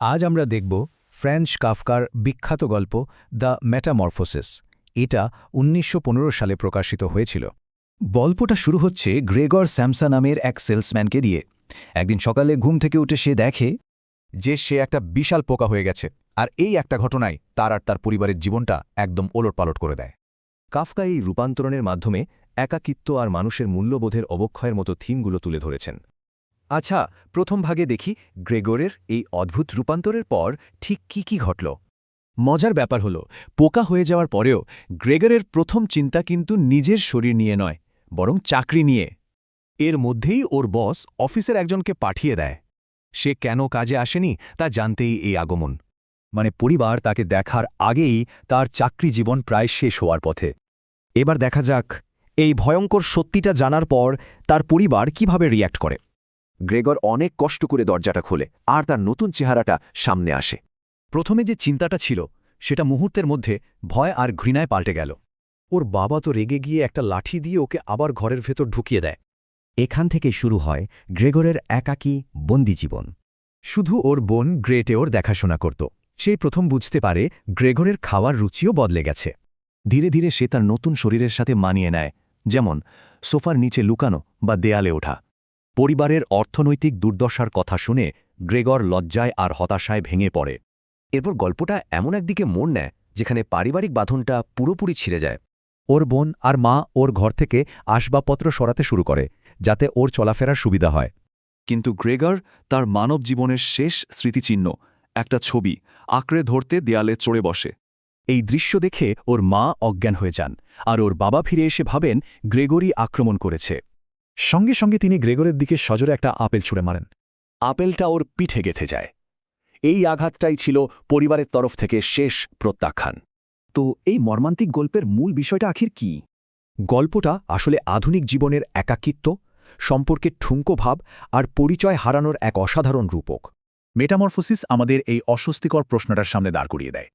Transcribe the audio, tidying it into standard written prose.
আজ আমরা দেখব ফ্রাঞ্জ কাফকার বিখ্যাত গল্প দ্য মেটামরফোসিস। এটা ১৯১৫ সালে প্রকাশিত হয়েছিল। গল্পটা শুরু হচ্ছে গ্রেগর স্যামসা নামের এক সেলসম্যানকে দিয়ে। একদিন সকালে ঘুম থেকে উঠে সে দেখে যে সে একটা বিশাল পোকা হয়ে গেছে, আর এই একটা ঘটনায় তার আর তার পরিবারের জীবনটা একদম ওলটপালট করে দেয়। কাফকা এই রূপান্তরণের মাধ্যমে একাকিত্ব আর মানুষের মূল্যবোধের অবক্ষয়ের মতো থিমগুলো তুলে ধরেছেন। আচ্ছা, প্রথম ভাগে দেখি গ্রেগরের এই অদ্ভুত রূপান্তরের পর ঠিক কি ঘটল। মজার ব্যাপার হল, পোকা হয়ে যাওয়ার পরেও গ্রেগরের প্রথম চিন্তা কিন্তু নিজের শরীর নিয়ে নয়, বরং চাকরি নিয়ে। এর মধ্যেই ওর বস অফিসের একজনকে পাঠিয়ে দেয়। সে কেন কাজে আসেনি তা জানতেই এই আগমন। মানে পরিবার তাকে দেখার আগেই তার চাকরি জীবন প্রায় শেষ হওয়ার পথে। এবার দেখা যাক এই ভয়ঙ্কর সত্যিটা জানার পর তার পরিবার কিভাবে রিয়্যাক্ট করে। গ্রেগর অনেক কষ্ট করে দরজাটা খোলে আর তার নতুন চেহারাটা সামনে আসে। প্রথমে যে চিন্তাটা ছিল সেটা মুহূর্তের মধ্যে ভয় আর ঘৃণায় পাল্টে গেল। ওর বাবা তো রেগে গিয়ে একটা লাঠি দিয়ে ওকে আবার ঘরের ভেতর ঢুকিয়ে দেয়। এখান থেকে শুরু হয় গ্রেগরের একাকী বন্দি জীবন। শুধু ওর বোন গ্রেটে ওর দেখাশোনা করত। সেই প্রথম বুঝতে পারে গ্রেগরের খাওয়ার রুচিও বদলে গেছে। ধীরে ধীরে সে তার নতুন শরীরের সাথে মানিয়ে নেয়, যেমন সোফার নিচে লুকানো বা দেয়ালে ওঠা। পরিবারের অর্থনৈতিক দুর্দশার কথা শুনে গ্রেগর লজ্জায় আর হতাশায় ভেঙে পড়ে। এরপর গল্পটা এমন একদিকে মোড় নেয় যেখানে পারিবারিক বাঁধনটা পুরোপুরি ছিঁড়ে যায়। ওর বোন আর মা ওর ঘর থেকে আসবাবপত্র সরাতে শুরু করে, যাতে ওর চলাফেরার সুবিধা হয়। কিন্তু গ্রেগর তার মানব জীবনের শেষ স্মৃতিচিহ্ন, একটা ছবি, আঁকড়ে ধরতে দেয়ালে চড়ে বসে। এই দৃশ্য দেখে ওর মা অজ্ঞান হয়ে যান, আর ওর বাবা ফিরে এসে ভাবেন গ্রেগরি আক্রমণ করেছে। সঙ্গে সঙ্গে তিনি গ্রেগরের দিকে সজোরে একটা আপেল ছুঁড়ে মারেন। আপেলটা ওর পিঠে গেঁথে যায়। এই আঘাতটাই ছিল পরিবারের তরফ থেকে শেষ প্রত্যাখ্যান। তো এই মর্মান্তিক গল্পের মূল বিষয়টা আখির কি? গল্পটা আসলে আধুনিক জীবনের একাকিত্ব, সম্পর্কের ঠুনকো ভাব আর পরিচয় হারানোর এক অসাধারণ রূপক। মেটামরফোসিস আমাদের এই অস্বস্তিকর প্রশ্নটার সামনে দাঁড় করিয়ে দেয়।